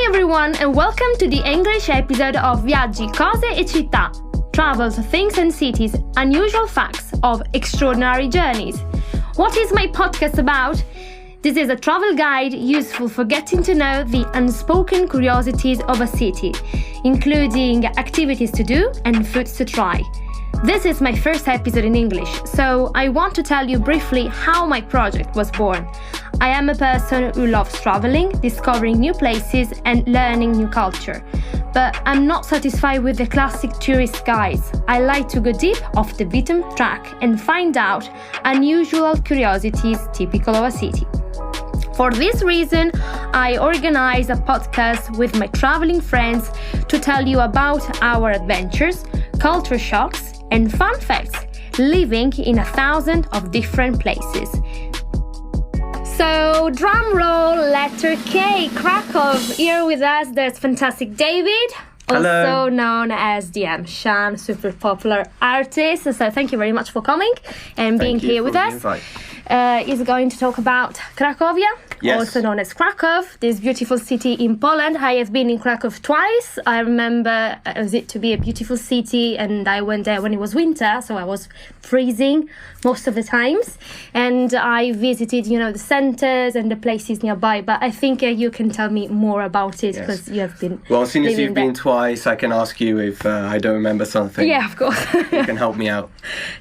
everyone, and welcome to the English episode of Viaggi, cose, città. Travels, things and cities, unusual facts of extraordinary journeys. What is my podcast about? This is a travel guide useful for getting to know the unspoken curiosities of a city, including activities to do and foods to try. This is my first episode in English, so I want to tell you briefly how my project was born. I am a person who loves traveling, discovering new places and learning new culture. But I'm not satisfied with the classic tourist guides. I like to go deep off the beaten track and find out unusual curiosities typical of a city. For this reason, I organize a podcast with my traveling friends to tell you about our adventures, culture shocks, and fun facts, living in 1,000 of different places. So, drum roll, letter K, Krakow. Here with us, there's fantastic David, Hello. also known as DM Shan, super popular artist. So, thank you very much for coming and being here with us. He's going to talk about Cracovia, Yes. also known as Krakow, this beautiful city in Poland. I have been in Krakow twice. I remember it to be a beautiful city, and I went there when it was winter, so I was freezing most of the times. And I visited, the centers and the places nearby. But I think you can tell me more about it because you have been. Well, as soon as you've there. been twice, I can ask you if I don't remember something. Yeah, of course. You can help me out.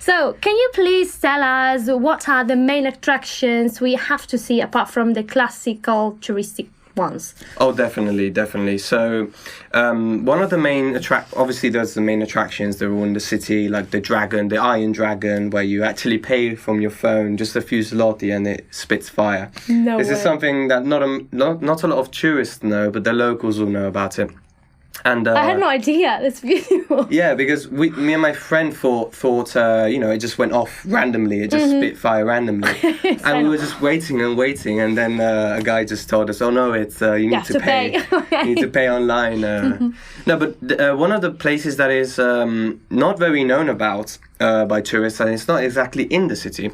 So, can you please tell us what are the main attractions we have to see apart from the classical touristic ones? Oh, definitely. So, one of the main obviously there's the main attractions. They're all in the city, like the dragon, the Iron Dragon, where you actually pay from your phone just a few zloty and it spits fire. No This way. is something that not a lot of tourists know, but the locals will know about it. And I had no idea. That's beautiful. yeah, because me and my friend thought it just went off randomly. It just spit fire randomly, and we were just waiting, and then a guy just told us, "Oh no, it's you need to pay. Okay. You need to pay online." No, but one of the places that is not very known about by tourists, and it's not exactly in the city.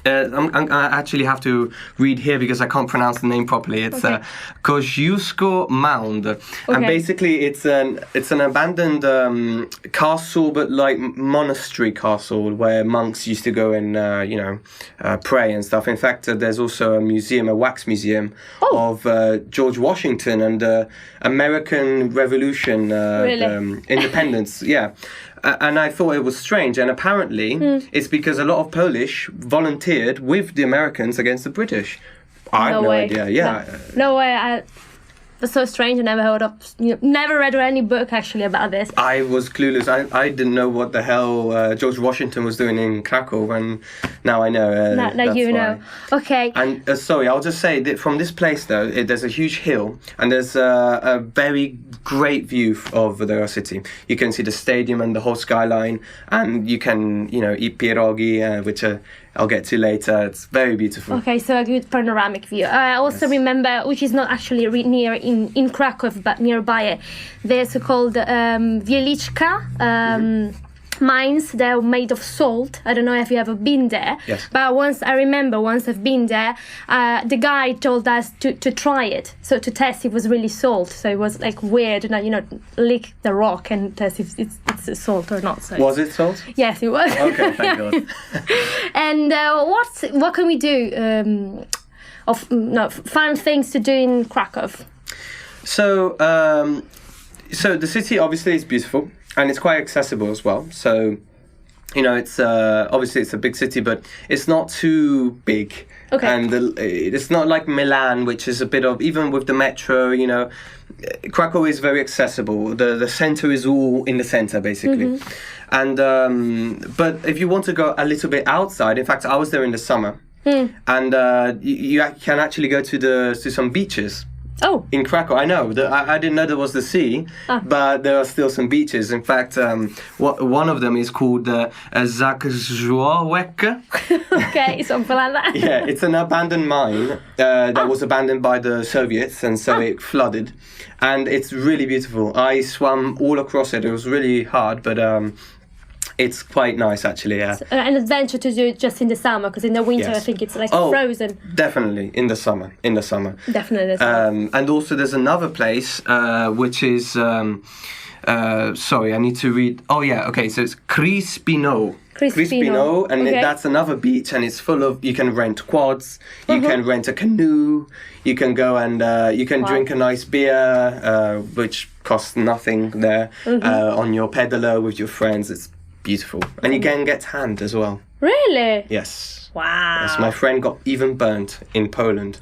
I actually have to read here because I can't pronounce the name properly. It's Kosciuszko Mound, and basically it's an abandoned castle, but like monastery castle where monks used to go and pray and stuff. In fact, there's also a museum, a wax museum of George Washington and the American Revolution, independence. Yeah. And I thought it was strange, and apparently it's because a lot of Polish volunteered with the Americans against the British. I had no idea. Yeah, no way. That's so strange. I never read any book actually about this. I was clueless. I didn't know what the hell George Washington was doing in Krakow, and now I know. Now you know. Okay. And sorry, I'll just say that from this place though, there's a huge hill, and there's a very great view of the city. You can see the stadium and the whole skyline, and you can eat pierogi, which I'll get to later. It's very beautiful. Okay, so a good panoramic view. I also remember, which is not actually near in Krakow, but nearby, the so-called Wieliczka mines. They're made of salt. I don't know if you ever been there. Yes. But once I've been there, the guy told us to try it. So to test if it was really salt. So it was like weird, lick the rock and test if it's salt or not. So was it salt? Yes, it was. Okay, thank God. And what can we do fun things to do in Krakow? So the city obviously is beautiful and it's quite accessible as well. So it's obviously it's a big city, but it's not too big. Okay. And it's not like Milan, which is a bit of, even with the metro, Krakow is very accessible. The center is all in the center, basically. And but if you want to go a little bit outside, in fact, I was there in the summer, and you can actually go to some beaches. Oh. In Krakow, I know. I didn't know there was the sea, but there are still some beaches. In fact, one of them is called Zagrzławek. Okay, something like that. Yeah, it's an abandoned mine that was abandoned by the Soviets, and so it flooded. And it's really beautiful. I swam all across it. It was really hard, but It's quite nice, actually, yeah. An adventure to do just in the summer, because in the winter Yes. I think it's like frozen. Definitely, in the summer. Definitely. And also there's another place, which is, sorry, I need to read. Oh, yeah, okay, so it's Crispino, and Okay. that's another beach, and it's full of, you can rent quads, you can rent a canoe, you can go and you can drink a nice beer, which costs nothing there, on your peddler with your friends. It's beautiful. And you can get tanned as well. Really? Yes. Wow. Yes, my friend got even burnt in Poland.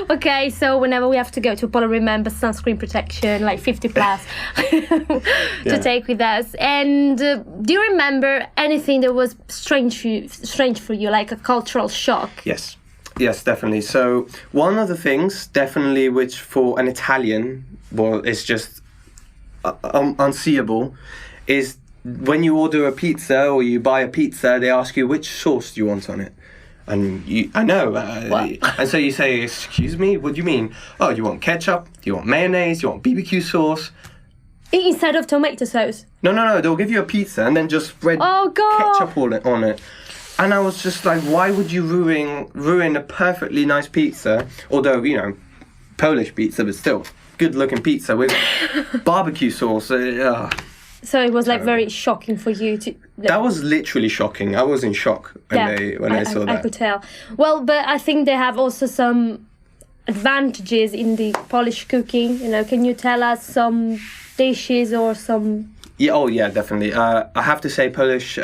Okay, so whenever we have to go to Poland, remember sunscreen protection, like 50 plus, to take with us. And do you remember anything that was strange for you, like a cultural shock? Yes, definitely. So one of the things, definitely, which for an Italian, well, is just unseeable, is when you order a pizza or you buy a pizza, they ask you which sauce do you want on it. And I know. And so you say, excuse me, what do you mean? Oh, you want ketchup? Do you want mayonnaise? Do you want BBQ sauce? Instead of tomato sauce? No. They'll give you a pizza and then just spread ketchup on it. And I was just like, why would you ruin a perfectly nice pizza? Although, Polish pizza, but still, good-looking pizza with barbecue sauce. So it was like very shocking for you to... That was literally shocking. I was in shock when I saw that. I could tell. Well, but I think they have also some advantages in the Polish cooking. Can you tell us some dishes or some... Yeah, definitely. I have to say Polish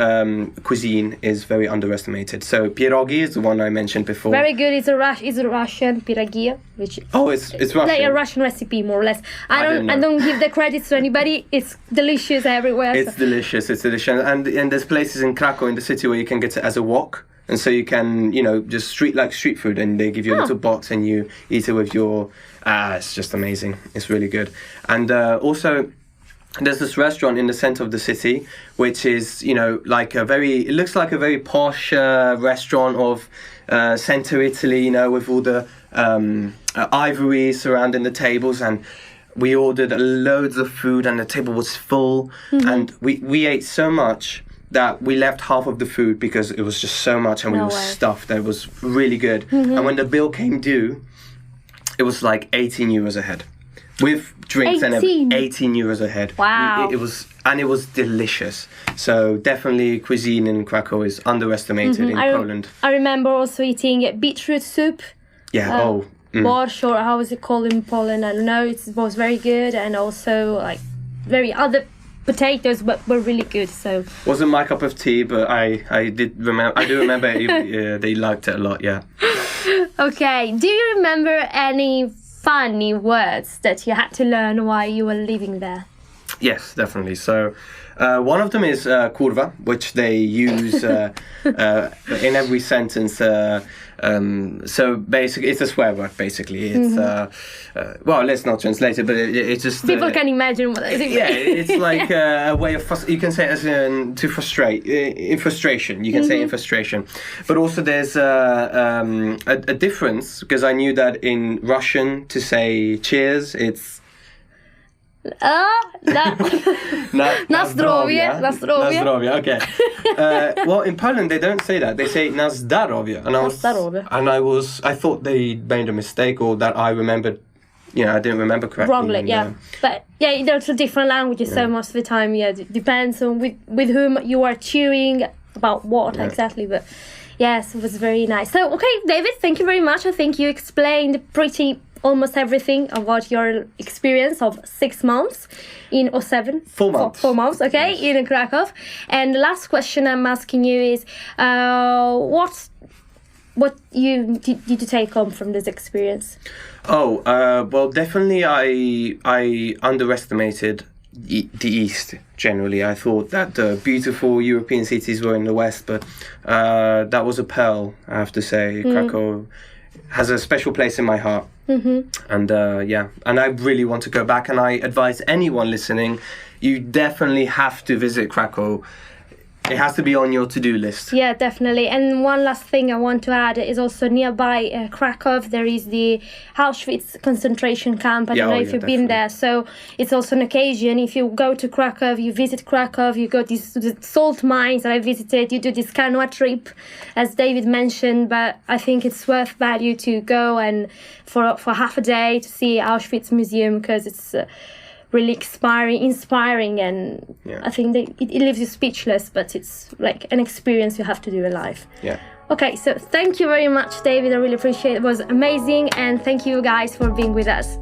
cuisine is very underestimated. So pierogi is the one I mentioned before. Very good. It's a Russian pierogi, which it's Russian. Like a Russian recipe, more or less. I don't give the credits to anybody. It's delicious everywhere. It's delicious. And there's places in Krakow in the city where you can get it as a wok. And so you can, just street food, and they give you a little box and you eat it with your... it's just amazing. It's really good. And also... there's this restaurant in the center of the city, which is, it looks like a very posh restaurant of center Italy, with all the ivory surrounding the tables. And we ordered loads of food and the table was full. And we ate so much that we left half of the food because it was just so much and we were stuffed. It was really good. And when the bill came due, it was like 18 euros a head. With drinks 18. and everything, 18 euros a head. Wow. It was delicious. So definitely cuisine in Krakow is underestimated in Poland. I remember also eating beetroot soup. Yeah, Borscht, or how is it called in Poland? I don't know. It was very good, and also like very other potatoes were really good. So wasn't my cup of tea, but I do remember they liked it a lot. Yeah. Okay. Do you remember any funny words that you had to learn while you were living there? Yes, definitely. So one of them is kurwa, which they use in every sentence. So basically, it's a swear word. Basically, it's well, let's not translate it, but it's just people can imagine what I think. Yeah, it's like a way of you can say it as to frustrate, in frustration. You can say in frustration, but also there's a difference, because I knew that in Russian to say cheers, it's Na zdrowie. Na zdrowie, okay. Well, in Poland they don't say that. They say na zdarowie. I thought they made a mistake, or that I remembered. I didn't remember correctly. Wrongly, yeah. But yeah, there's a different languages, so most of the time, it depends on with whom you are cheering about what exactly. But yes, it was very nice. So, okay, David, thank you very much. I think you explained almost everything about your experience of 6 months in 07. 4 months. 4 months, okay, yes. In Krakow. And the last question I'm asking you is, what did you take home from this experience? Well, definitely I underestimated the East generally. I thought that the beautiful European cities were in the West, but that was a pearl, I have to say. Krakow has a special place in my heart. And and I really want to go back, and I advise anyone listening, you definitely have to visit Krakow. it has to be on your to-do list. Yeah, definitely. And one last thing I want to add is also nearby Krakow, there is the Auschwitz concentration camp. I don't know if you've been there. So it's also an occasion. If you go to Krakow, you visit Krakow, you go to the salt mines that I visited, you do this canoe trip, as David mentioned. But I think it's worth value to go and for half a day to see Auschwitz Museum, because it's really inspiring, and I think it leaves you speechless, but it's like an experience you have to do in life. Yeah. Okay, so thank you very much, David. I really appreciate it. It was amazing, and thank you guys for being with us.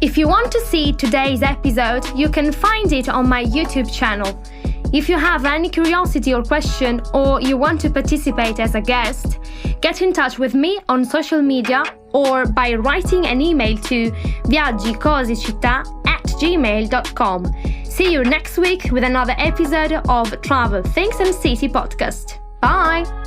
If you want to see today's episode, you can find it on my YouTube channel. If you have any curiosity or question, or you want to participate as a guest, get in touch with me on social media or by writing an email to Viaggi, cose, città @gmail.com. See you next week with another episode of Travel, Things and City podcast. Bye!